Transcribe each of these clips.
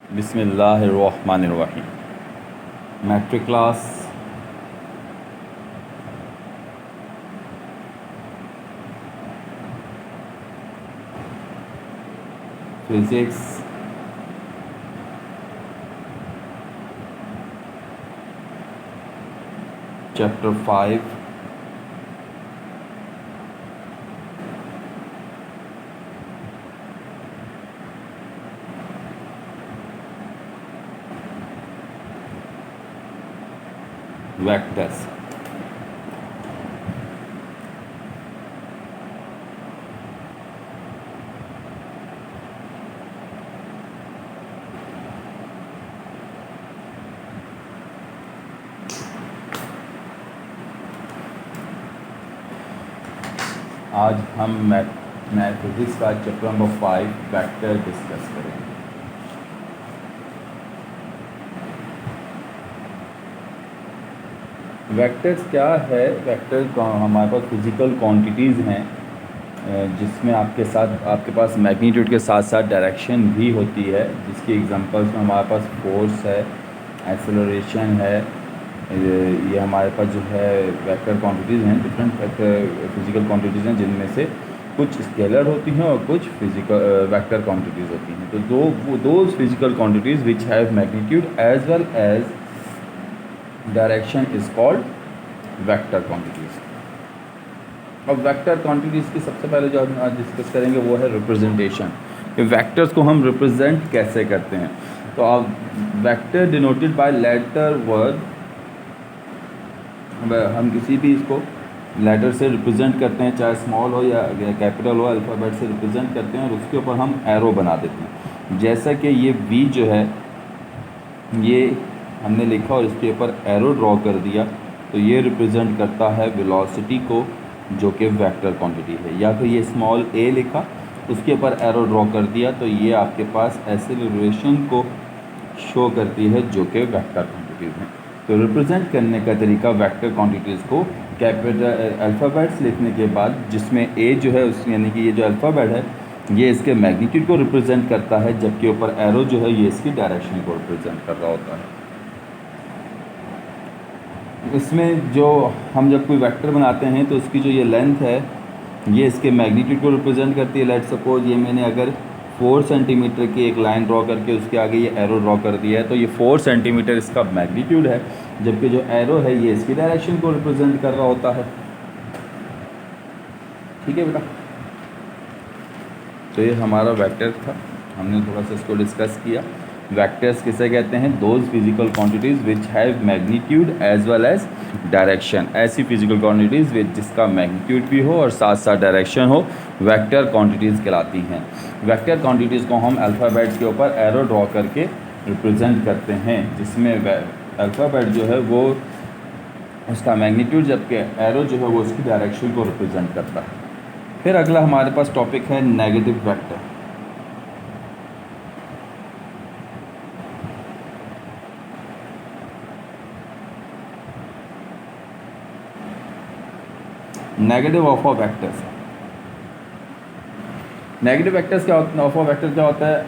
बिस्मिल्लाहिर्रहमानिर्रहीम। Matric class physics chapter 5 vectors. आज हम फिज़िक्स का चैप्टर नंबर 5 वेक्टर डिस्कस करेंगे। वेक्टर्स क्या है? वेक्टर हमारे पास फिज़िकल क्वांटिटीज़ हैं जिसमें आपके पास मैग्नीट्यूड के साथ साथ डायरेक्शन भी होती है, जिसकी एग्जांपल्स में हमारे पास फोर्स है, एक्सेलरेशन है। ये हमारे पास जो है वेक्टर क्वांटिटीज़ हैं, डिफरेंट फिज़िकल क्वांटिटीज़ हैं, जिनमें से कुछ स्केलर होती हैं और कुछ फिज़िकल वेक्टर क्वांटिटीज़ होती हैं। तो those physical quantities which have magnitude as well as direction is called vector quantities. अब वेक्टर क्वांटिटीज़ की सबसे पहले जो हम आज डिस्कस करेंगे वो है रिप्रेजेंटेशन। वेक्टर्स को हम रिप्रेजेंट कैसे करते हैं? तो अब vector denoted by letter word, हम किसी भी इसको लेटर से रिप्रेजेंट करते हैं, चाहे स्मॉल हो या कैपिटल हो, अल्फ़ाबेट से रिप्रेजेंट करते हैं और उसके ऊपर हम एरो बना देते हैं। जैसा कि ये वी जो है ये हमने लिखा और इसके ऊपर एरो ड्रॉ कर दिया, तो ये रिप्रेजेंट करता है वेलोसिटी को, जो कि वेक्टर क्वांटिटी है। या फिर ये स्मॉल ए लिखा, उसके ऊपर एरो ड्रॉ कर दिया, तो ये आपके पास एक्सेलरेशन को शो करती है, जो कि वेक्टर क्वांटिटीज़ हैं। तो रिप्रेजेंट करने का तरीका वेक्टर क्वांटिटीज़ को कैपिटल अल्फ़ाबेट्स लिखने के बाद, जिसमें ए जो है उस यानी कि ये जो अल्फ़ाबेट है ये इसके मैग्नीट्यूड को रिप्रेजेंट करता है, जबकि ऊपर एरो जो है ये इसकी डायरेक्शन को रिप्रेजेंट कर रहा होता है। इसमें जो हम जब कोई वेक्टर बनाते हैं तो उसकी जो ये लेंथ है ये इसके मैग्नीट्यूड को रिप्रेजेंट करती है। लेट सपोज ये मैंने अगर 4 सेंटीमीटर की एक लाइन ड्रॉ करके उसके आगे ये एरो ड्रॉ कर दिया है, तो ये 4 सेंटीमीटर इसका मैग्नीट्यूड है, जबकि जो एरो है ये इसकी डायरेक्शन को रिप्रेजेंट कर रहा होता है। ठीक है बेटा, तो ये हमारा वेक्टर था, हमने थोड़ा सा इसको डिस्कस किया। वेक्टर्स किसे कहते हैं? Those physical quantities which have magnitude as well as direction. ऐसी फिजिकल क्वांटिटीज़ विच जिसका मैग्नीट्यूड भी हो और साथ साथ डायरेक्शन हो, वेक्टर क्वांटिटीज़ कहलाती हैं। वेक्टर क्वांटिटीज़ को हम अल्फ़ाबेट्स के ऊपर एरो ड्रॉ करके रिप्रेजेंट करते हैं, जिसमें अल्फ़ाबेट जो है वो उसका मैग्नीट्यूड, जबकि एरो जो है वो उसकी डायरेक्शन को रिप्रेजेंट करता है। फिर अगला हमारे पास टॉपिक है negative vector. Negative of a vectors. Negative vectors क्या होता है? ऑफ अ वेक्टर क्या होता है?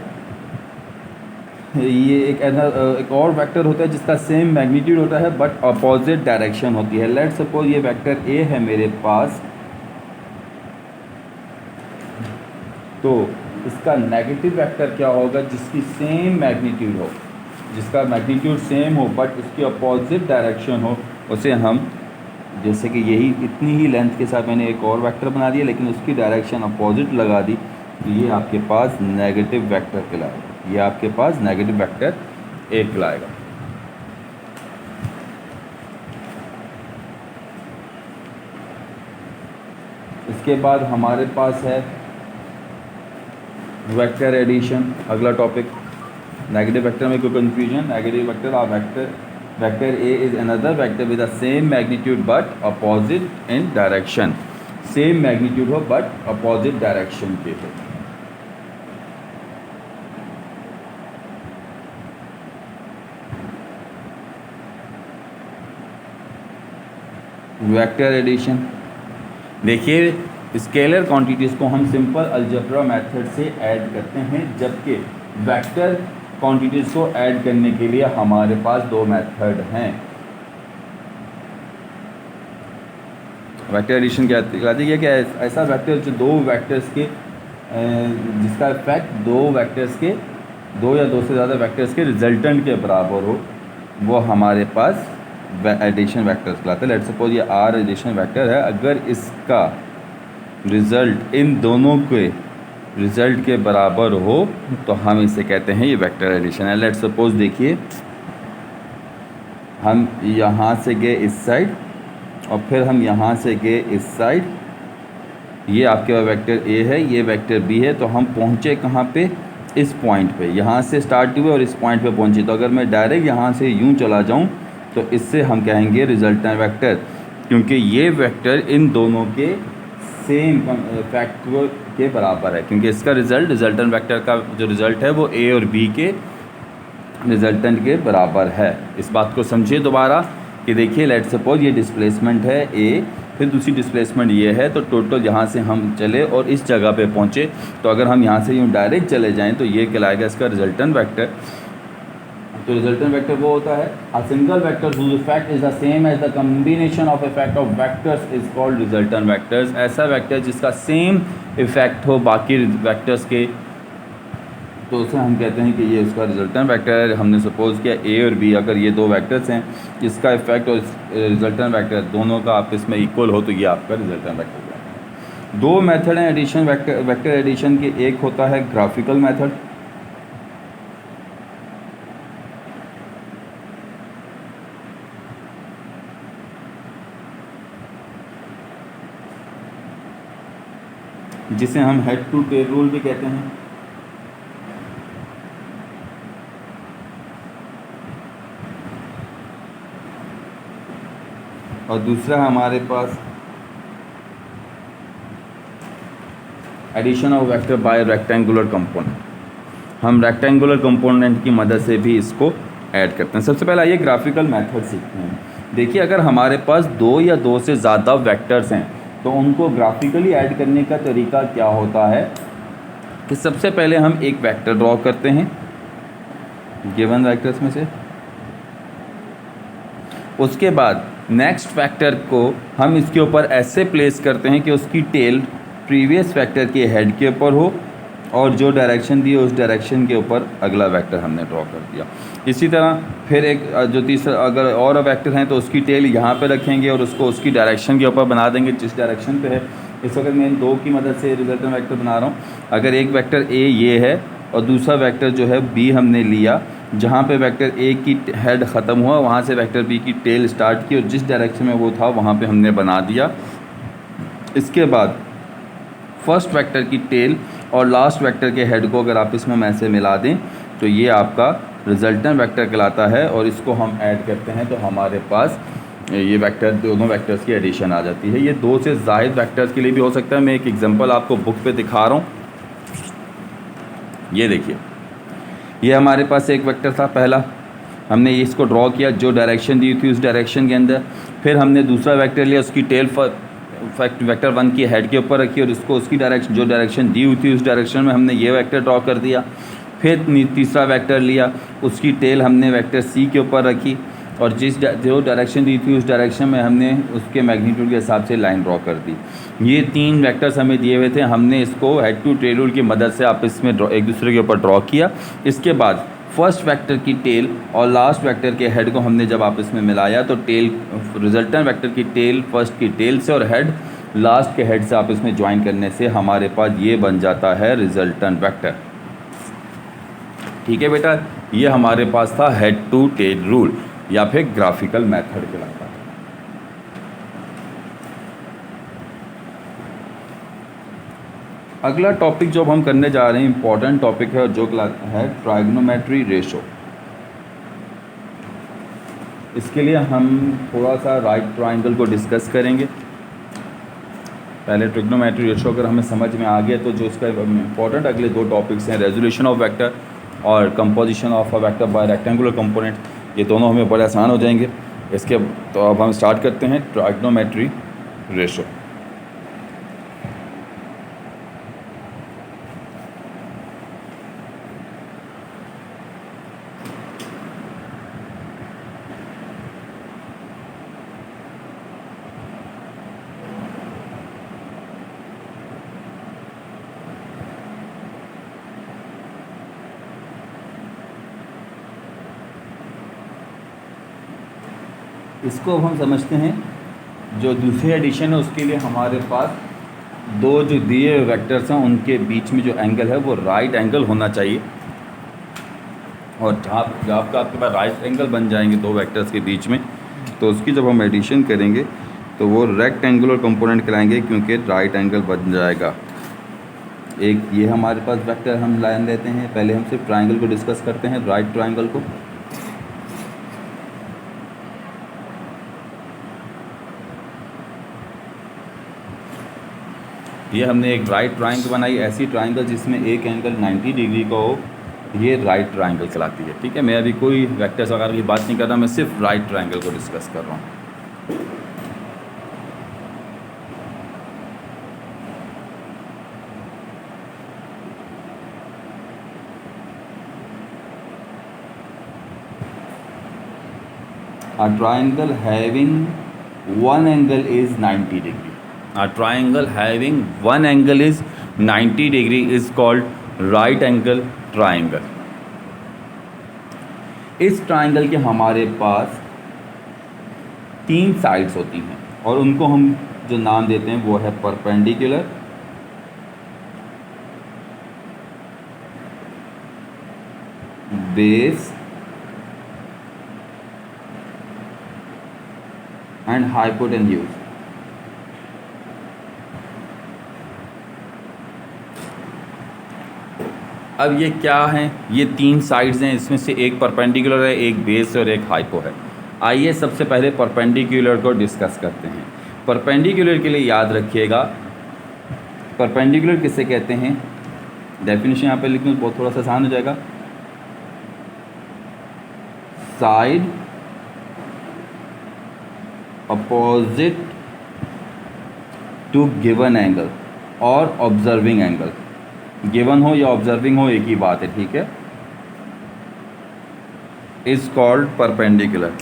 ये एक और वेक्टर होता है जिसका सेम मैग्नीट्यूड होता है बट अपोजिट डायरेक्शन होती है। लेट सपोज ये वेक्टर ए है मेरे पास, तो इसका नेगेटिव वेक्टर क्या होगा? जिसकी सेम मैग्नीट्यूड हो, जिसका मैग्नीट्यूड सेम हो बट उसकी अपोजिट डायरेक्शन हो, उसे हम, जैसे कि यही इतनी ही लेंथ के साथ मैंने एक और वेक्टर बना दिया लेकिन उसकी डायरेक्शन अपोजिट लगा दी, तो ये आपके पास नेगेटिव वेक्टर कहलाएगा। ये आपके पास नेगेटिव वेक्टर एक कहलाएगा। इसके बाद हमारे पास है वेक्टर एडिशन, अगला टॉपिक। नेगेटिव वेक्टर में कोई कंफ्यूजन? नेगेटिव वेक्टर और vector A is another vector with the same magnitude but opposite in direction. Same magnitude हो बट अपोजिट डायरेक्शन के हो। वेक्टर एडिशन देखिए, स्केलर क्वांटिटीज़ को हम सिंपल अलजेब्रा मेथड से ऐड करते हैं, जबकि वेक्टर क्वांटिटीज़ को ऐड करने के लिए हमारे पास दो मेथड हैं। वेक्टर एडिशन क्या कहलाती है कि ऐसा वेक्टर जो दो वेक्टर्स के जिसका इफेक्ट दो वेक्टर्स के दो या दो से ज़्यादा वेक्टर्स के रिजल्टेंट के बराबर हो, वो हमारे पास एडिशन वेक्टर्स कहलाता है। लेट्स सपोज ये आर एडिशन वेक्टर है, अगर इसका रिज़ल्ट इन दोनों के रिज़ल्ट के बराबर हो तो हम इसे कहते हैं ये वेक्टर एडिशन है। लेट्स सपोज देखिए, हम यहाँ से गए इस साइड और फिर हम यहाँ से गए इस साइड, ये आपके वेक्टर ए है, ये वेक्टर बी है, तो हम पहुँचे कहाँ पे, इस पॉइंट पे। यहाँ से स्टार्ट हुए और इस पॉइंट पे पहुँचे। तो अगर मैं डायरेक्ट यहाँ से यूँ चला जाऊँ तो इससे हम कहेंगे रिजल्टेंट वेक्टर, क्योंकि ये वेक्टर इन दोनों के सेम फैक्टर के बराबर है, क्योंकि इसका रिजल्टेंट वेक्टर का जो रिज़ल्ट है वो ए और बी के रिजल्टेंट के बराबर है। इस बात को समझिए दोबारा कि देखिए, लेट सपोज ये डिस्प्लेसमेंट है ए, फिर दूसरी डिस्प्लेसमेंट ये है, तो टोटल यहाँ से हम चले और इस जगह पे पहुँचे, तो अगर हम यहाँ से यूँ डायरेक्ट चले जाएं तो ये कहलाएगा इसका रिजल्टेंट वेक्टर। तो रिजल्टेंट वेक्टर वो होता है a single vector whose effect is the same as the combination of effect of vectors is called resultant vectors. ऐसा वेक्टर जिसका सेम इफेक्ट हो बाकी वेक्टर्स के, तो उसे हम कहते हैं कि ये उसका रिजल्टेंट वेक्टर है। हमने सपोज किया ए और बी, अगर ये दो वेक्टर्स हैं, इसका इफेक्ट और रिजल्टेंट वेक्टर दोनों का आपस में इक्वल हो, तो ये आपका रिजल्टेंट वेक्टर है। दो मेथड हैं एडिशन वेक्टर एडिशन के। एक होता है ग्राफिकल मेथड, जिसे हम हेड टू टेल रूल भी कहते हैं। और दूसरा हमारे पास addition of vector by rectangular component. हम रेक्टेंगुलर कंपोनेंट की मदद से भी इसको ऐड करते हैं। सबसे पहले आइए ग्राफिकल मेथड सीखते हैं। देखिए, अगर हमारे पास दो या दो से ज़्यादा वेक्टर्स हैं तो उनको ग्राफिकली ऐड करने का तरीका क्या होता है कि सबसे पहले हम एक वेक्टर ड्रॉ करते हैं गिवन वेक्टर्स में से। उसके बाद नेक्स्ट वेक्टर को हम इसके ऊपर ऐसे प्लेस करते हैं कि उसकी टेल प्रीवियस वेक्टर के हेड के ऊपर हो और जो डायरेक्शन दी है उस डायरेक्शन के ऊपर अगला वेक्टर हमने ड्रॉ कर दिया। इसी तरह फिर एक जो तीसरा अगर और वेक्टर हैं तो उसकी टेल यहाँ पे रखेंगे और उसको उसकी डायरेक्शन के ऊपर बना देंगे जिस डायरेक्शन पे है। इस वक्त मैं इन दो की मदद से रिजल्टेंट वेक्टर बना रहा हूँ। अगर एक वेक्टर ए ये है और दूसरा वेक्टर जो है बी हमने लिया, जहाँ पे वेक्टर ए की हेड ख़त्म हुआ वहाँ से वेक्टर बी की टेल स्टार्ट की और जिस डायरेक्शन में वो था वहाँ पे हमने बना दिया। इसके बाद फर्स्ट वेक्टर की टेल और लास्ट वेक्टर के हेड को अगर आप इसमें में से मिला दें तो ये आपका रिजल्टेंट वेक्टर कहलाता है। और इसको हम ऐड करते हैं तो हमारे पास ये वेक्टर दोनों वेक्टर्स की एडिशन आ जाती है। ये दो से ज़ायद वेक्टर्स के लिए भी हो सकता है। मैं एक एग्जांपल आपको बुक पे दिखा रहा हूँ। ये देखिए, ये हमारे पास एक वेक्टर था पहला, हमने इसको ड्रॉ किया जो डायरेक्शन दी थी उस डायरेक्शन के अंदर। फिर हमने दूसरा वेक्टर लिया, उसकी टेल वेक्टर वन की हेड के ऊपर रखी और इसको उसकी डायरेक्शन जो डायरेक्शन दी हुई थी उस डायरेक्शन में हमने ये वेक्टर ड्रॉ कर दिया। फिर तीसरा वेक्टर लिया, उसकी टेल हमने वेक्टर सी के ऊपर रखी और जो डायरेक्शन दी थी उस डायरेक्शन में हमने उसके मैग्नीट्यूड के हिसाब से लाइन ड्रॉ कर दी। ये तीन वेक्टर्स हमें दिए हुए थे, हमने इसको हेड टू टेल रूल की मदद से आप इसमें एक दूसरे के ऊपर ड्रॉ किया। इसके बाद फर्स्ट वेक्टर की टेल और लास्ट वेक्टर के हेड को हमने जब आपस में मिलाया तो टेल रिजल्टेंट वेक्टर की टेल फर्स्ट की टेल से और हेड लास्ट के हेड से आपस में ज्वाइन करने से हमारे पास ये बन जाता है रिजल्टेंट वेक्टर। ठीक है बेटा, ये हमारे पास था हेड टू टेल रूल या फिर ग्राफिकल मेथड कहलाता है। अगला टॉपिक जो हम करने जा रहे हैं इंपॉर्टेंट टॉपिक है और जो है ट्राइगोनोमेट्री रेशो। इसके लिए हम थोड़ा सा राइट ट्राइंगल को डिस्कस करेंगे। पहले ट्रिग्नोमेट्री रेशो अगर हमें समझ में आ गया तो जो इसका इंपॉर्टेंट अगले दो टॉपिक्स हैं रेजोल्यूशन ऑफ वेक्टर और composition of a vector by rectangular component, ये दोनों हमें बड़े आसान हो जाएंगे। इसके तो अब हम स्टार्ट करते हैं ट्राइगोनोमेट्री रेशो। इसको अब हम समझते हैं। जो दूसरी एडिशन है उसके लिए हमारे पास दो जो दिए वेक्टर्स हैं उनके बीच में जो एंगल है वो राइट एंगल होना चाहिए। और जब आपके पास राइट एंगल बन जाएंगे दो वेक्टर्स के बीच में, तो उसकी जब हम एडिशन करेंगे तो वो रेक्टेंगुलर कंपोनेंट कहलाएंगे, क्योंकि राइट एंगल बन जाएगा। एक ये हमारे पास वेक्टर हम लाइन लेते हैं। पहले हम सिर्फ ट्राइंगल को डिस्कस करते हैं, राइट ट्राइंगल को। ये हमने एक राइट ट्राइंगल बनाई, ऐसी ट्राइंगल जिसमें एक एंगल 90 डिग्री का हो, ये राइट ट्राइंगल कहलाती है। ठीक है, मैं अभी कोई वेक्टर्स वगैरह की बात नहीं कर रहा, मैं सिर्फ राइट ट्राइंगल को डिस्कस कर रहा हूँ। A triangle having one angle is 90 degree. A triangle having one angle is 90 degree is called right angle triangle. इस ट्राइंगल के हमारे पास 3 साइड्स होती हैं और उनको हम जो नाम देते हैं वो है परपेंडिकुलर, बेस एंड हाइपोटेन्यूज। अब ये क्या हैं? ये 3 साइड्स हैं, इसमें से एक परपेंडिकुलर है, एक बेस और एक हाइपो है। आइए सबसे पहले परपेंडिकुलर को डिस्कस करते हैं। परपेंडिकुलर के लिए याद रखिएगा, परपेंडिकुलर किसे कहते हैं? डेफिनेशन यहाँ पे लिखूँ बहुत थोड़ा सा आसान हो जाएगा। Side opposite to given angle और ऑब्जर्विंग एंगल। गिवन हो या ऑब्जर्विंग हो एक ही बात है, ठीक है। Is called perpendicular.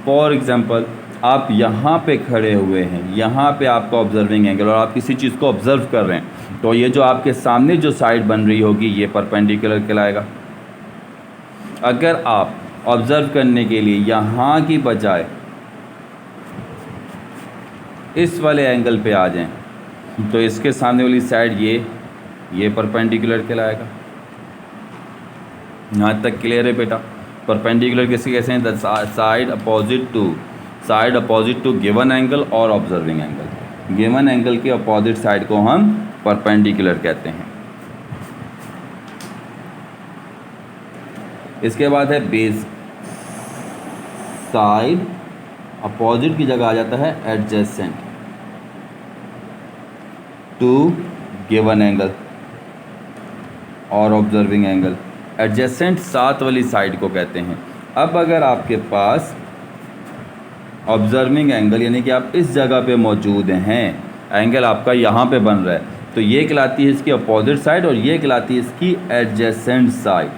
For example, आप यहाँ पे खड़े हुए हैं, यहाँ पे आपका ऑब्जर्विंग एंगल और आप किसी चीज़ को ऑब्जर्व कर रहे हैं, तो ये जो आपके सामने जो साइड बन रही होगी ये परपेंडिकुलर कहलाएगा। अगर आप ऑब्जर्व करने के लिए यहाँ की बजाय इस वाले एंगल पे आ जाएं तो इसके सामने वाली साइड ये परपेंडिकुलर कहलाएगा। यहाँ तक क्लियर है बेटा? परपेंडिकुलर किसे कैसे हैं? The side opposite to given angle और ऑब्जर्विंग एंगल। गिवन एंगल के अपोजिट साइड को हम परपेंडिकुलर कहते हैं। इसके बाद है बेस। साइड अपोजिट की जगह आ जाता है एडजेसेंट टू गिवन एंगल और ऑब्जर्विंग एंगल। एडजेसेंट साथ वाली साइड को कहते हैं। अब अगर आपके पास ऑब्जर्विंग एंगल यानी कि आप इस जगह पे मौजूद हैं, एंगल आपका यहाँ पे बन रहा है, तो ये कहलाती है इसकी अपोजिट साइड और ये कहलाती है इसकी एडजेसेंट साइड।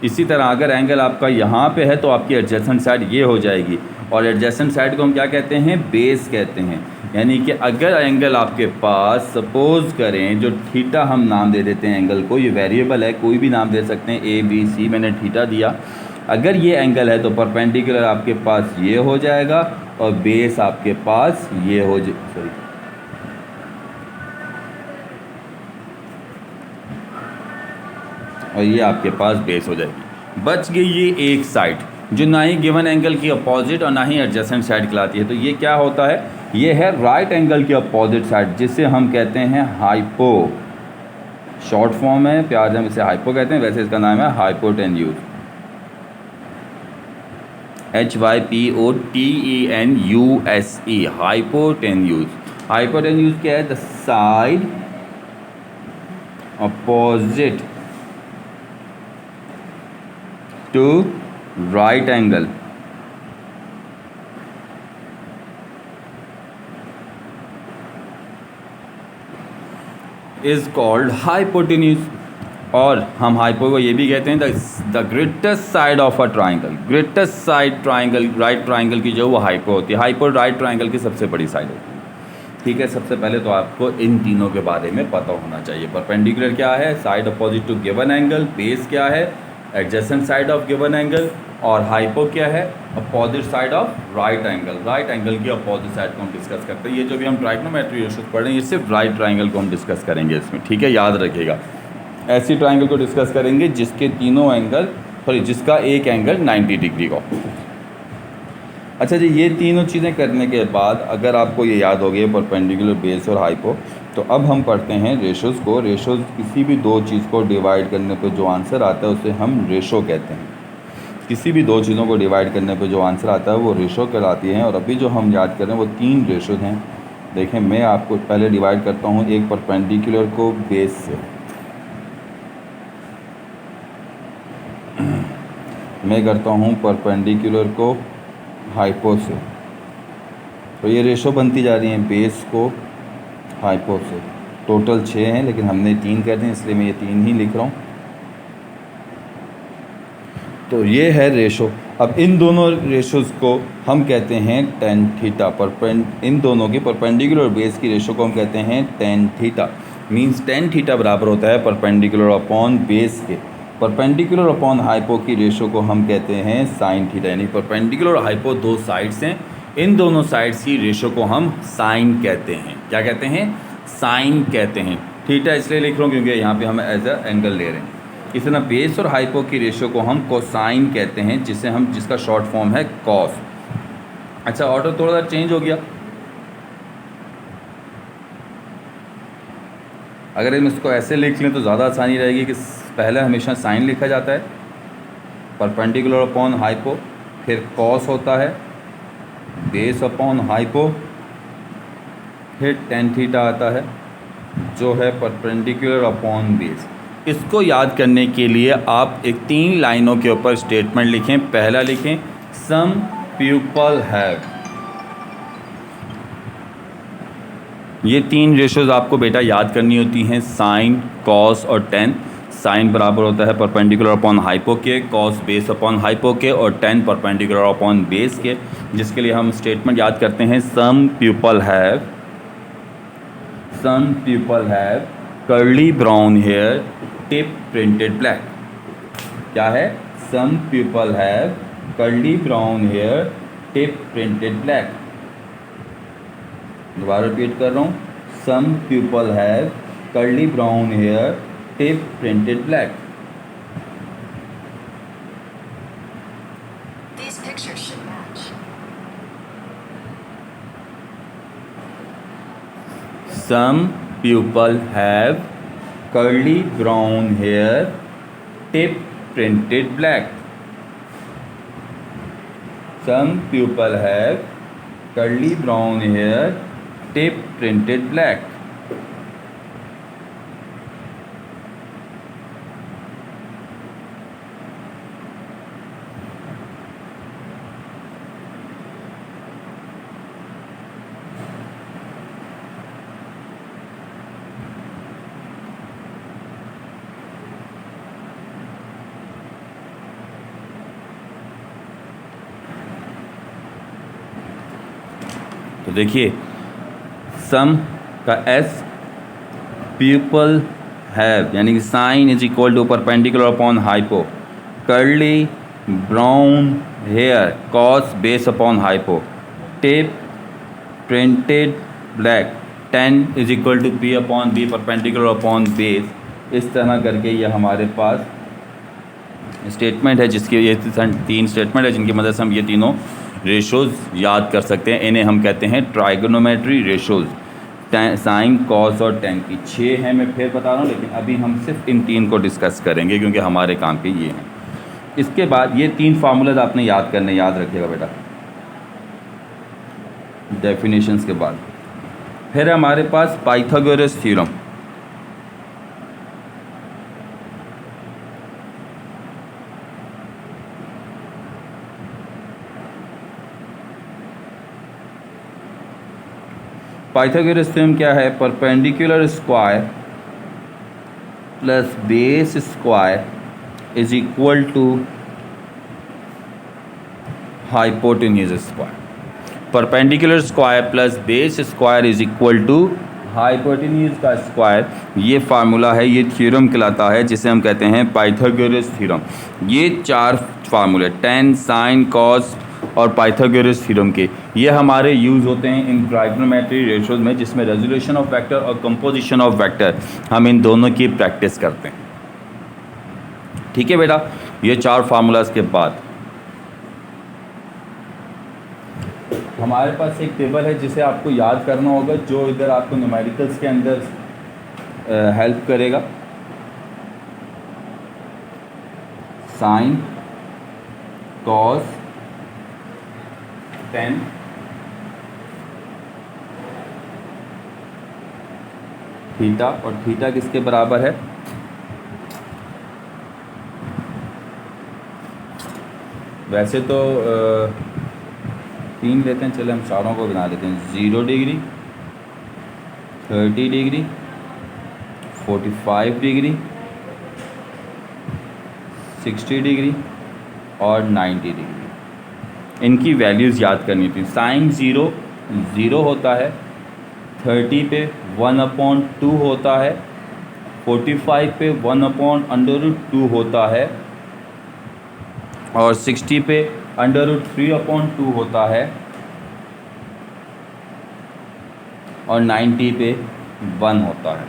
इसी तरह अगर एंगल आपका यहाँ पे है तो आपकी एडजेसेंट साइड ये हो जाएगी, और एडजेसेंट साइड को हम क्या कहते हैं? बेस कहते हैं। यानी कि अगर एंगल आपके पास सपोज़ करें, जो थीटा हम नाम दे देते हैं एंगल को, ये वेरिएबल है, कोई भी नाम दे सकते हैं, ए बी सी, मैंने थीटा दिया। अगर ये एंगल है तो परपेंडिकुलर आपके पास ये हो जाएगा और बेस आपके पास ये हो और ये आपके पास बेस हो जाएगी। बच गई ये एक साइड जो ना ही गिवन एंगल की अपोजिट और ना ही एडजेसेंट साइड कहलाती है। तो ये क्या होता है? ये है राइट एंगल की अपोजिट साइड, जिसे हम कहते हैं हाइपो। शॉर्ट फॉर्म है, प्यार से हम इसे हाइपो कहते हैं, वैसे इसका नाम है हाइपोटेन्यूज। HYPOTENUSE, hypotenuse. हाइपोटेन्यूज क्या है? The side opposite to right angle is called hypotenuse. और हम हाइपो को ये भी कहते हैं the greatest side of a triangle. Greatest side triangle, right triangle की जो वो हाइपो होती है। हाइपो राइट ट्राइंगल की सबसे बड़ी साइड होती है। ठीक है, सबसे पहले तो आपको इन तीनों के बारे में पता होना चाहिए। परपेंडिकुलर क्या है? Side opposite to given angle. Base क्या है? Adjacent side of given angle, और हाइपो क्या है, opposite side of right angle. Right angle की अपोजिट साइड को हम डिस्कस करते हैं। ये जो भी हम ट्राइगोनोमेट्री रेशियोज पढ़ रहे हैं, ये सिर्फ राइट ट्राइंगल को हम डिस्कस करेंगे इसमें, ठीक है, याद रखिएगा। ऐसी ट्राइंगल को डिस्कस करेंगे जिसके तीनों एंगल, सॉरी जिसका एक एंगल 90 डिग्री का। अच्छा जी, ये तीनों चीज़ें करने के बाद अगर आपको ये याद हो गई परपेंडिकुलर, बेस और हाइपो, तो अब हम पढ़ते हैं रेशोज़ को। रेशोज़ किसी भी दो चीज़ को डिवाइड करने पे जो आंसर आता है उसे हम रेशो कहते हैं। किसी भी दो चीज़ों को डिवाइड करने पे जो आंसर आता है वो रेशो कहलाती हैं। और अभी जो हम याद कर रहे हैं वो 3 रेशोज़ हैं। देखें, मैं आपको पहले डिवाइड करता हूँ एक परपेंडिकुलर को बेस से, मैं करता हूँ परपेंडिकुलर को हाइपो से। तो ये रेशो बनती जा रही हैं बेस को हाइपो से। टोटल 6 हैं, लेकिन हमने 3 कर दिए, इसलिए मैं ये 3 ही लिख रहा हूँ। तो ये है रेशो। अब इन दोनों रेशोज़ को हम कहते हैं टेन थीटा। इन दोनों की परपेंडिकुलर और बेस की रेशो को हम कहते हैं tan theta. Means tan theta बराबर होता है परपेंडिकुलर अपॉन बेस के। परपेंडिकुलर अपॉन हाइपो की रेशो को हम कहते हैं साइन थीटा। यानी परपेंडिकुलर और हाइपो दो साइड्स हैं, इन दोनों साइड्स की रेशो को हम साइन कहते हैं। क्या कहते हैं? साइन कहते हैं। थीटा इसलिए लिख रहा हूँ क्योंकि यहाँ पे हम एज अ एंगल ले रहे हैं। इस तरह बेस और हाइपो की रेशो को हम कोसाइन कहते हैं, जिसका शॉर्ट फॉर्म है कॉस। अच्छा, ऑर्डर थोड़ा सा चेंज हो गया। अगर हम इसको ऐसे लिख लें तो ज़्यादा आसानी रहेगी कि पहले हमेशा साइन लिखा जाता है, परपेंडिकुलर अपॉन हाइपो, फिर कॉस होता है, बेस अपॉन हाइपो, फिर टेन थीटा आता है जो है परपेंडिकुलर अपॉन बेस। इसको याद करने के लिए आप एक 3 लाइनों के ऊपर स्टेटमेंट लिखें। पहला लिखें, सम पीपल हैव। ये 3 रेशोज़ आपको बेटा याद करनी होती हैं, साइन, कॉस और टेन। साइन बराबर होता है परपेंडिकुलर अपॉन हाइपो के, कॉस बेस अपॉन हाइपो के, और टेन परपेंडिकुलर अपॉन बेस के। जिसके लिए हम स्टेटमेंट याद करते हैं, some people have curly brown hair, tip printed black. क्या है? Some people have curly brown hair, tip printed black. दोबारा रिपीट कर रहा हूँ, some people have curly brown hair, tip printed black. These pictures should match. Some people have curly brown hair, tip printed black. Some people have curly brown hair, tip printed black. तो देखिए, सम का S, people have यानी कि sine is equal to perpendicular upon hypo, curly brown hair cos base upon hypo, tip printed black, tan is equal to P upon B perpendicular upon base. इस तरह करके ये हमारे पास स्टेटमेंट है, जिसके ये 3 स्टेटमेंट है जिनकी मदद से हम ये तीनों रेशोज़ याद कर सकते हैं। इन्हें हम कहते हैं ट्राइगोनोमेट्री रेशोज़, साइन, कॉस और टेन की। 6 हैं, मैं फिर बता रहा हूँ, लेकिन अभी हम सिर्फ इन 3 को डिस्कस करेंगे क्योंकि हमारे काम के ये हैं। इसके बाद ये 3 फार्मूलाज आपने याद करने, याद रखिएगा बेटा, डेफिनेशंस के बाद। फिर हमारे पास पाइथागोरस थ्योरम। पाइथागोरस थ्योरम क्या है? Perpendicular square plus base square is equal to hypotenuse square. Perpendicular square plus base square is equal to hypotenuse का स्क्वायर, ये फार्मूला है, ये थ्योरम कहलाता है जिसे हम कहते हैं पाइथागोरस थ्योरम। ये 4 फार्मूले tan, sin, cos और पाइथागोरस थ्योरम के, ये हमारे यूज़ होते हैं इन ट्राइगोनोमेट्री रेशियोज में, जिसमें रेजोल्यूशन ऑफ वेक्टर और कंपोजिशन ऑफ वेक्टर हम इन दोनों की प्रैक्टिस करते हैं। ठीक है बेटा, ये 4 फार्मूलाज के बाद हमारे पास एक टेबल है जिसे आपको याद करना होगा, जो इधर आपको न्यूमेरिकल्स के अंदर हेल्प करेगा। साइन, कॉस, tan, थीटा, और थीटा किसके बराबर है? वैसे तो 3 लेते हैं, चले हम चारों को बना लेते हैं। 0 डिग्री, 30 डिग्री, 45 डिग्री, 60 डिग्री और 90 डिग्री। इनकी वैल्यूज़ याद करनी थी। साइन 0 होता है, 30 पे 1/2 होता है, 45 पे 1/√2 होता है, और 60 पे √3/2 होता है, और 90 पे 1 होता है।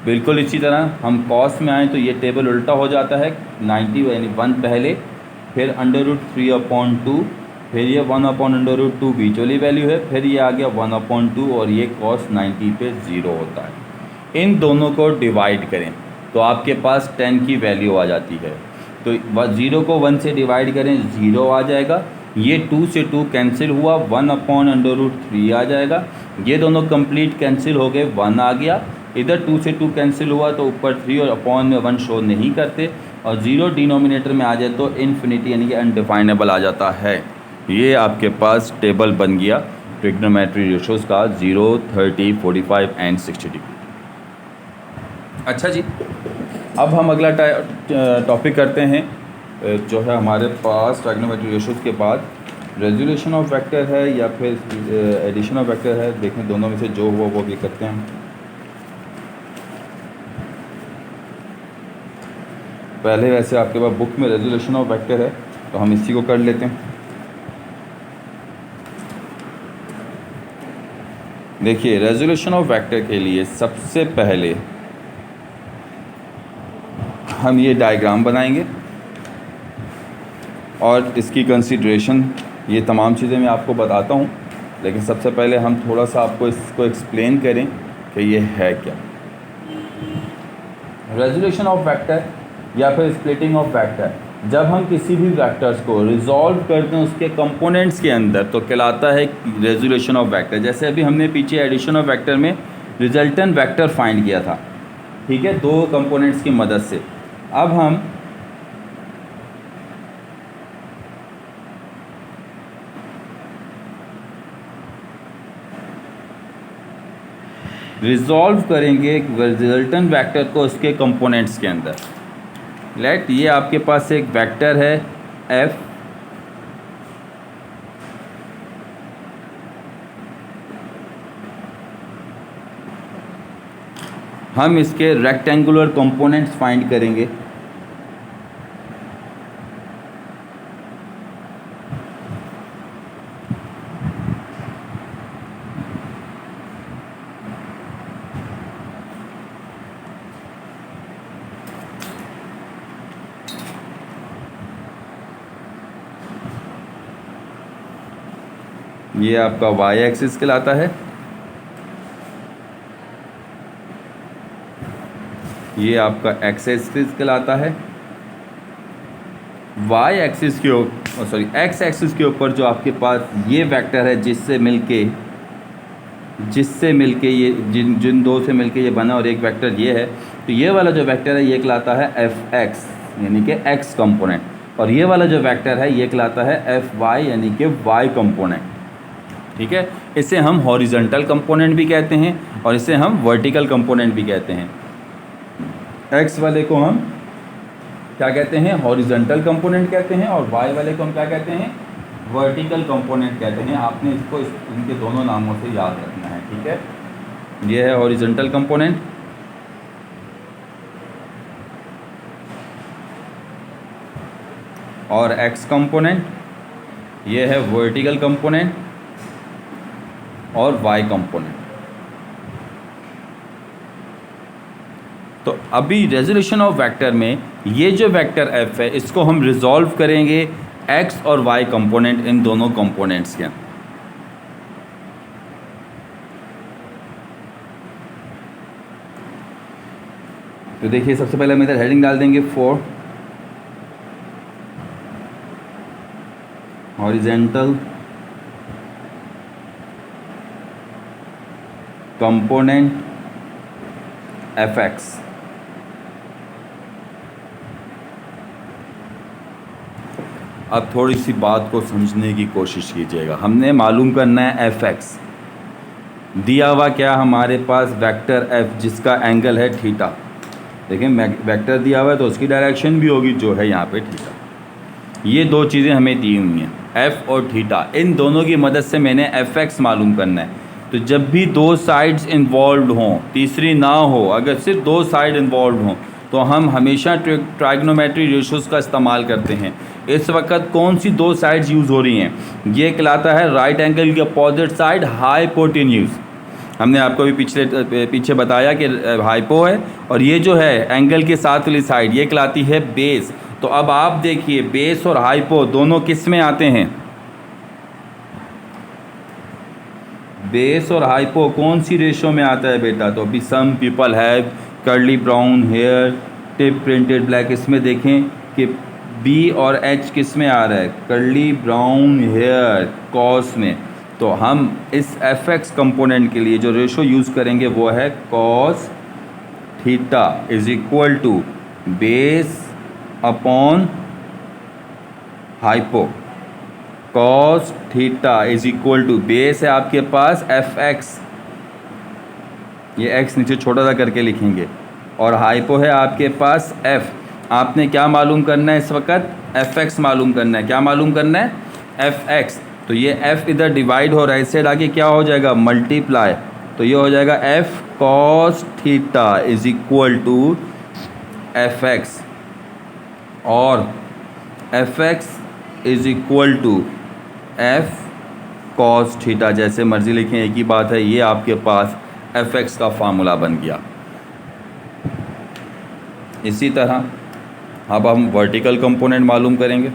बिल्कुल इसी तरह हम कॉस में आए तो ये टेबल उल्टा हो जाता है। 90 यानी 1 पहले, फिर √3/2, फिर ये 1/√2 बीच वाली वैल्यू है, फिर ये आ गया 1/2 और ये कॉस 90 पे 0 होता है। इन दोनों को डिवाइड करें तो आपके पास 10 की वैल्यू आ जाती है। तो 0 को 1 से डिवाइड करें, 0 आ जाएगा। ये 2 से 2 कैंसिल हुआ, 1/√3 आ जाएगा। ये दोनों कंप्लीट कैंसिल हो गए, 1 आ गया। इधर 2 से 2 कैंसिल हुआ तो ऊपर 3 और अपॉन में 1 शो नहीं करते, और 0 डिनोमिनेटर में आ जाए तो इन्फिनिटी यानी कि अनडिफाइनेबल आ जाता है। ये आपके पास टेबल बन गया ट्रिग्नोमेट्री रेशियोज़ का 0, 30, 45 एंड 60 डिग्री। अच्छा जी, अब हम अगला टॉपिक करते हैं, जो है हमारे पास ट्राइगोनोमेट्री रेशियोज़ के बाद रेजोल्यूशन ऑफ वेक्टर है या फिर एडिशन ऑफ वेक्टर है। देखें दोनों में से जो हुआ वो भी करते हैं। पहले वैसे आपके पास बुक में रेजोल्यूशन ऑफ वेक्टर है तो हम इसी को कर लेते हैं। देखिए, रेजोल्यूशन ऑफ वेक्टर के लिए सबसे पहले हम ये डायग्राम बनाएंगे और इसकी कंसीडरेशन, ये तमाम चीज़ें मैं आपको बताता हूँ, लेकिन सबसे पहले हम थोड़ा सा आपको इसको एक्सप्लेन करें कि ये है क्या। रेजोल्यूशन ऑफ वेक्टर या फिर स्प्लिटिंग ऑफ वेक्टर, जब हम किसी भी वेक्टर्स को रिजॉल्व करते हैं उसके कंपोनेंट्स के अंदर तो कहलाता है रेजोल्यूशन ऑफ वेक्टर। जैसे अभी हमने पीछे एडिशन ऑफ वेक्टर में रिजल्टेंट वेक्टर फाइंड किया था, ठीक है, 2 कंपोनेंट्स की मदद से। अब हम रिजॉल्व करेंगे रिजल्टेंट वेक्टर को उसके कंपोनेंट्स के अंदर। लेट ये आपके पास एक वेक्टर है f, हम इसके रेक्टेंगुलर कंपोनेंट्स फाइंड करेंगे। ये आपका y एक्सिस कहलाता है, ये आपका x एक्सिस कहलाता है। y एक्सिस के ऊपर x एक्सिस के ऊपर जो आपके पास ये वेक्टर है जिससे मिलके ये जिन 2 से मिलके ये बना और एक वेक्टर ये है, तो ये वाला जो वेक्टर है ये कहलाता है fx यानी कि x कंपोनेंट, और ये वाला जो वेक्टर है ये कहलाता है fy यानी कि y कंपोनेंट। ठीक है, इसे हम हॉरिजॉन्टल कंपोनेंट भी कहते हैं और इसे हम वर्टिकल कंपोनेंट भी कहते हैं। x वाले को हम क्या कहते हैं? हॉरिजॉन्टल कंपोनेंट कहते हैं, और y वाले को हम क्या कहते हैं? वर्टिकल कंपोनेंट कहते हैं। आपने इसको इनके दोनों नामों से याद रखना है। ठीक है, ये है हॉरिजॉन्टल कंपोनेंट। और एक्स कंपोनेंट, ये है वर्टिकल कंपोनेंट और वाई कंपोनेंट। तो अभी रेजोल्यूशन ऑफ वेक्टर में ये जो वेक्टर एफ है इसको हम रिजॉल्व करेंगे एक्स और वाई कंपोनेंट, इन दोनों कंपोनेंट्स के। तो देखिए सबसे पहले हम इधर हेडिंग डाल देंगे for horizontal component F x. अब थोड़ी सी बात को समझने की कोशिश कीजिएगा। हमने मालूम करना है एफ एक्स, दिया हुआ क्या हमारे पास वेक्टर एफ जिसका एंगल है थीटा। देखिए वेक्टर दिया हुआ है तो उसकी डायरेक्शन भी होगी जो है यहाँ पे थीटा। ये दो चीज़ें हमें दी हुई हैं एफ और थीटा, इन दोनों की मदद से मैंने एफ एक्स मालूम करना है। तो जब भी दो साइड्स इन्वॉल्व हों, तीसरी ना हो, अगर सिर्फ दो साइड इन्वॉल्व हों तो हम हमेशा ट्राइग्नोमेट्री रेशियोज़ का इस्तेमाल करते हैं। इस वक्त कौन सी दो साइड्स यूज़ हो रही हैं? ये कहलाता है राइट एंगल की अपोजिट साइड हाइपोटेन्यूज। हमने आपको भी पीछे बताया कि हाइपो है, और ये जो है एंगल के साथ वाली साइड ये कहलाती है बेस। तो अब आप देखिए बेस और हाइपो दोनों किस में आते हैं? बेस और हाइपो कौन सी रेशो में आता है बेटा? तो अभी some people have curly brown hair tip printed black, इसमें देखें कि बी और एच किस में आ रहा है? कर्ली ब्राउन हेयर कॉस में। तो हम इस एफ एक्स कंपोनेंट के लिए जो रेशो यूज़ करेंगे वो है cos theta is equal to base upon hypo. Cos theta is equal to base है आपके पास एफ एक्स, ये एक्स नीचे छोटा सा करके लिखेंगे, और हाइपो है आपके पास एफ। आपने क्या मालूम करना है इस वक्त? एफ एक्स मालूम करना है। क्या मालूम करना है? F x. तो ये एफ इधर डिवाइड हो रहा है, इससे आगे क्या हो जाएगा? मल्टीप्लाई। तो ये हो जाएगा F cos theta is equal to F X, और F X is equal to F cos theta. जैसे मर्जी लिखें, एक ही बात है। ये आपके पास एफ एक्स का फार्मूला बन गया। इसी तरह अब हम वर्टिकल कंपोनेंट मालूम करेंगे।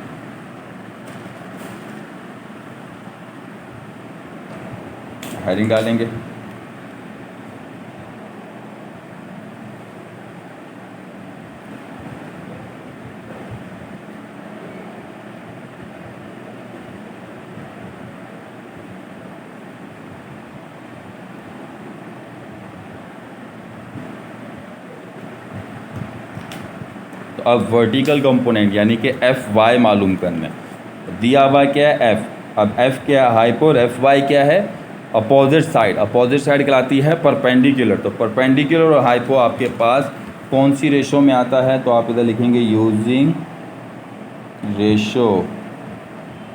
हेडिंग डालेंगे तो अब वर्टिकल कंपोनेंट यानी कि एफ वाई मालूम करना है। दिया हुआ क्या है? एफ। अब एफ क्या है? हाइपो, और एफ वाई क्या है? Opposite side. अपोजिट साइड कहलाती है परपेंडिकुलर। तो परपेंडिकुलर और हाइपो आपके पास कौन सी रेशो में आता है? तो आप इधर लिखेंगे यूजिंग रेशो।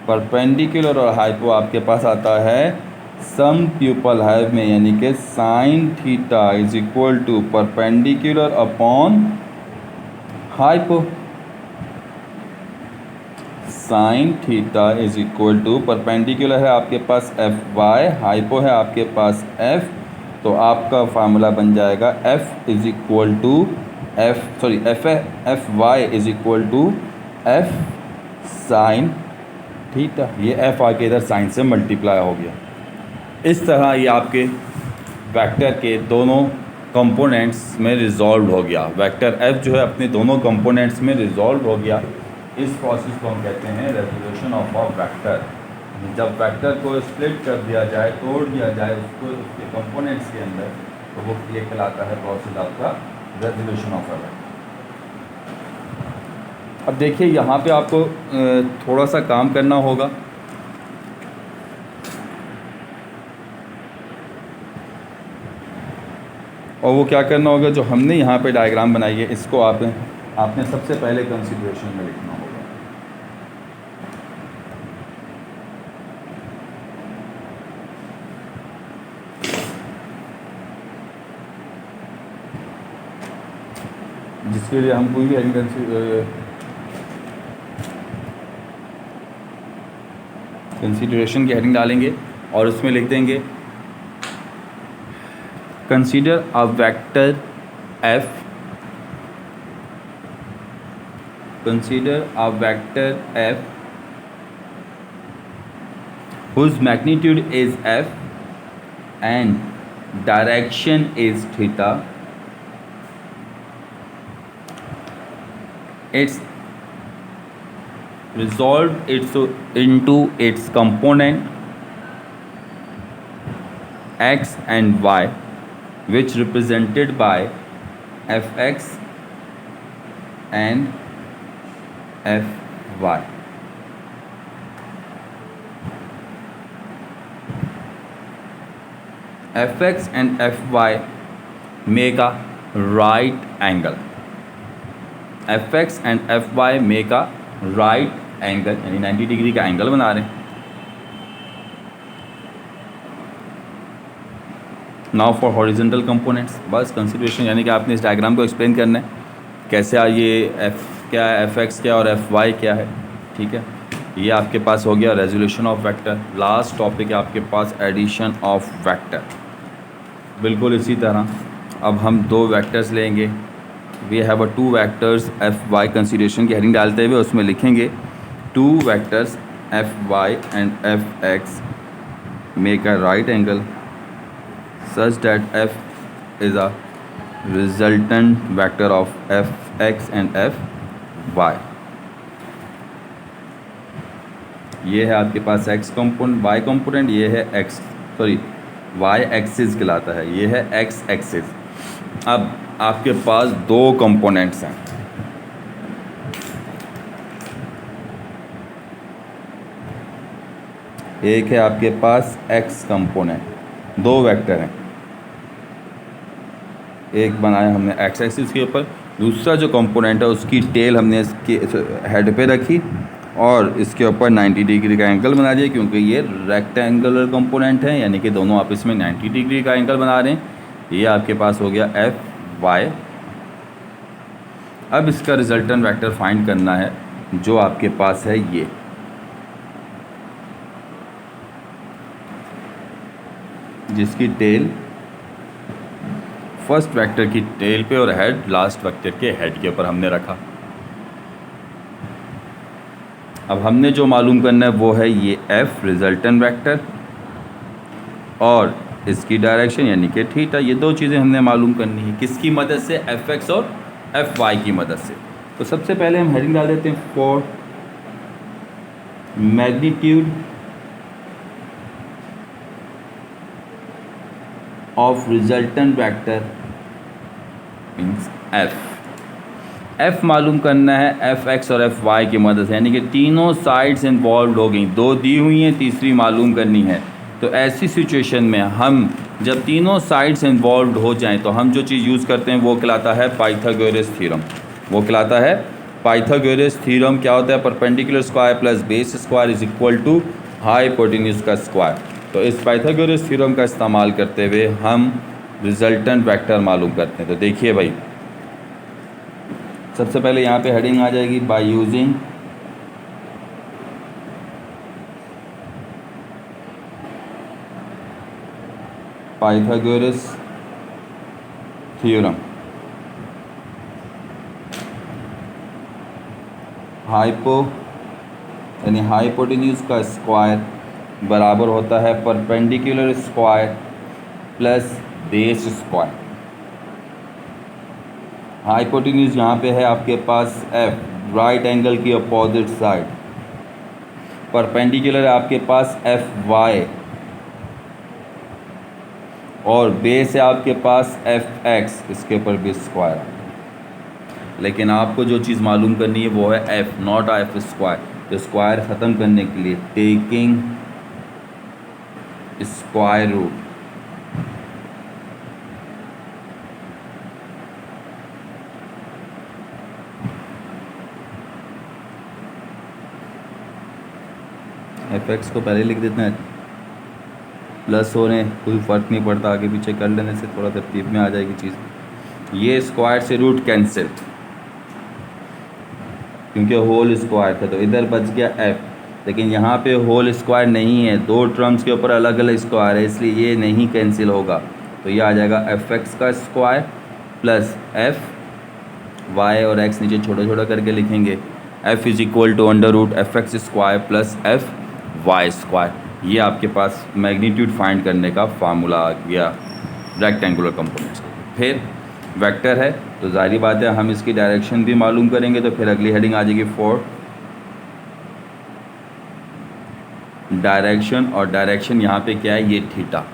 परपेंडिकुलर और हाइपो आपके पास आता है सम प्यूपल हैव में, यानी कि sine theta is equal to perpendicular upon hypo. Sine theta is equal to perpendicular है आपके पास एफ वाई, हाइपो है आपके पास एफ। तो आपका फार्मूला बन जाएगा F is equal to F Y is equal to F sine theta. ये एफ आके इधर साइन से मल्टीप्लाई हो गया। इस तरह ये आपके वेक्टर के दोनों कंपोनेंट्स में रिजॉल्व हो गया। वेक्टर एफ जो है अपने दोनों कंपोनेंट्स में रिजॉल्व हो गया। इस प्रोसेस को हम कहते हैं रेजोल्यूशन ऑफ अ वेक्टर। जब वेक्टर को स्प्लिट कर दिया जाए, तोड़ दिया जाए उसको उसके कंपोनेंट्स के अंदर, तो वो ये कहलाता है प्रोसेस आपका रेजोल्यूशन ऑफ अ वेक्टर। अब देखिए यहाँ पे आपको थोड़ा सा काम करना होगा। और वो क्या करना होगा, जो हमने यहाँ पे डायग्राम बनाई है इसको आपने सबसे पहले कंसीडरेशन में लिखना होगा। इसके लिए हम कोई भी कंसीडरेशन की हेडिंग डालेंगे और उसमें लिख देंगे consider a vector f, consider a vector f whose magnitude is f and direction is theta. It's resolved into its component x and y, which represented by fx and fy. fx and fy make a right angle. fx and fy make a right angle, यानी 90 degree का angle बना रहे हैं. Now for horizontal components, बस consideration यानी कि आपने इस डायग्राम को एक्सप्लेन करना है कैसे ये एफ क्या है, एफ एक्स क्या और एफ वाई क्या है. ठीक है, ये आपके पास हो गया resolution of vector. Last topic है आपके पास एडिशन ऑफ वेक्टर. बिल्कुल इसी तरह अब हम दो वेक्टर्स लेंगे. We have a two vectors F Y. Consideration की हेडिंग डालते हुए उसमें लिखेंगे two vectors F Y and F X make a right angle such that f is a resultant vector of fx and fy. ये है आपके पास x component, y component, ये है y एक्सिस कहलाता है, ये है x एक्सिस. अब आपके पास दो कंपोनेंट्स हैं. एक है आपके पास x कंपोनेंट, दो वेक्टर हैं. एक बनाया हमने एक्स एक्सिस के ऊपर, दूसरा जो कंपोनेंट है उसकी टेल हमने इसके हेड पे रखी और इसके ऊपर 90 डिग्री का एंगल बना दिया, क्योंकि ये रेक्टेंगुलर कंपोनेंट है, यानी कि दोनों आपस में 90 डिग्री का एंगल बना रहे हैं. ये आपके पास हो गया एफ वाई. अब इसका रिजल्टेंट वेक्टर फाइंड करना है जो आपके पास है ये. जिसकी टेल फर्स्ट वेक्टर की टेल पे और हेड लास्ट वेक्टर के हेड के ऊपर हमने रखा. अब हमने जो मालूम करना है वो है ये एफ रिजल्टेंट वेक्टर और इसकी डायरेक्शन यानी कि थीटा. ये दो चीज़ें हमने मालूम करनी है. किसकी मदद से? एफ एक्स और एफ वाई की मदद से. तो सबसे पहले हम हेडिंग डाल देते हैं for magnitude of resultant vector means F मालूम करना है एफ एक्स और एफ वाई की मदद से, यानी कि तीनों साइड्स इन्वॉल्व हो गई. दो दी हुई हैं, तीसरी मालूम करनी है. तो ऐसी सिचुएशन में हम जब तीनों साइड्स इन्वॉल्व हो जाएं तो हम जो चीज़ यूज़ करते हैं वो कहलाता है पाइथागोरस थ्योरम. वो कहलाता है पाइथागोरस थ्योरम. क्या होता है? Perpendicular square plus base square is equal to hypotenuse का स्क्वायर. तो इस पाइथागोरस थ्योरम का इस्तेमाल करते हुए हम रिजल्टेंट वेक्टर मालूम करते हैं. तो देखिए भाई, सबसे पहले यहाँ पे हेडिंग आ जाएगी by using Pythagoras theorem. Hypo यानी हाइपोटेन्यूज का स्क्वायर बराबर होता है perpendicular square plus base square. Hypotenuse यहाँ पे है आपके पास एफ, राइट एंगल की अपोजिट साइड. परपेंडिकुलर है आपके पास एफ वाई और बेस है आपके पास एफ एक्स, इसके ऊपर भी स्क्वायर. लेकिन आपको जो चीज़ मालूम करनी है वो है एफ, नॉट एफ स्क्वायर. तो स्क्वायर ख़त्म करने के लिए taking square root, F X को पहले लिख देते हैं, प्लस हो रहे हैं, कोई फ़र्क नहीं पड़ता, आगे पीछे कर लेने से थोड़ा तरतीब में आ जाएगी चीज़. ये स्क्वायर से रूट कैंसिल, क्योंकि होल स्क्वायर था, तो इधर बच गया एफ। लेकिन यहाँ पे होल स्क्वायर नहीं है, दो टर्म्स के ऊपर अलग अलग स्क्वायर है, इसलिए ये नहीं कैंसिल होगा। तो ये आ जाएगा एफ एक्स का स्क्वायर प्लस एफ वाई, और एक्स नीचे छोटा छोटा करके लिखेंगे। F is equal to under root F X square plus F Y square. ये आपके पास मैग्नीट्यूड फाइंड करने का फार्मूला आ गया रेक्टेंगुलर कंपोनेंट्स का। फिर वेक्टर है तो जाहिर बात है हम इसकी डायरेक्शन भी मालूम करेंगे, तो फिर अगली हेडिंग आ जाएगी फॉर डायरेक्शन, और डायरेक्शन यहाँ पे क्या है, ये थीटा।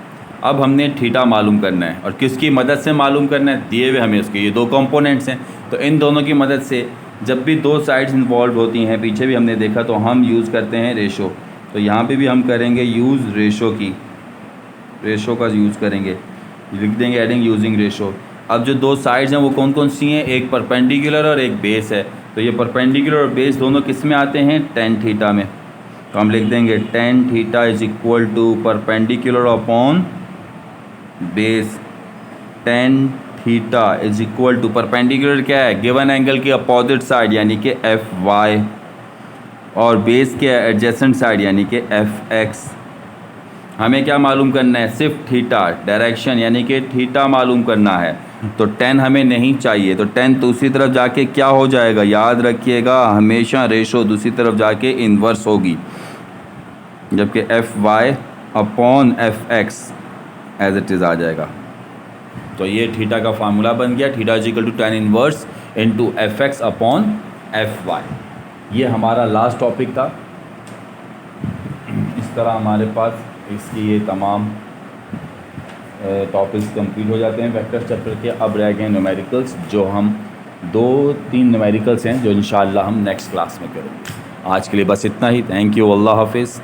अब हमने थीटा मालूम करना है, और किसकी मदद से मालूम करना है, दिए हुए हमें उसके ये दो कंपोनेंट्स हैं, तो इन दोनों की मदद से जब भी दो साइड्स इन्वॉल्व होती हैं, पीछे भी हमने देखा, तो हम यूज़ करते हैं रेशो। तो यहाँ पे भी हम करेंगे यूज़ रेशो का यूज़ करेंगे, लिख देंगे एडिंग यूजिंग रेशो। अब जो दो साइड्स हैं वो कौन कौन सी हैं, एक परपेंडिकुलर और एक बेस है। तो ये परपेंडिकुलर और बेस दोनों किस में आते हैं, टेन थीटा में। तो हम लिख देंगे tan theta is equal to perpendicular upon base. Tan theta is equal to perpendicular क्या है, गिवन एंगल की अपोजिट साइड यानी कि एफ वाई, और बेस क्या है, एडजेसेंट साइड यानी कि एफ एक्स। हमें क्या मालूम करना है, सिर्फ थीटा, डायरेक्शन यानी कि थीटा मालूम करना है। तो 10 हमें नहीं चाहिए, तो 10 दूसरी तरफ जाके क्या हो जाएगा, याद रखिएगा हमेशा रेशो दूसरी तरफ जाके इन्वर्स होगी, जबकि F Y upon F X as it is आ जाएगा। तो ये थीटा का फार्मूला बन गया, theta is equal to tan inverse into F X upon F Y. ये हमारा लास्ट टॉपिक था। इस तरह हमारे पास इसकी ये तमाम टॉपिक्स कंप्लीट हो जाते हैं वेक्टर चैप्टर के। अब रह गए न्यूमेरिकल्स, जो हम 2-3 न्यूमेरिकल्स हैं जो इंशाअल्लाह हम नेक्स्ट क्लास में करेंगे। आज के लिए बस इतना ही। थैंक यू, अल्लाह हाफिज़।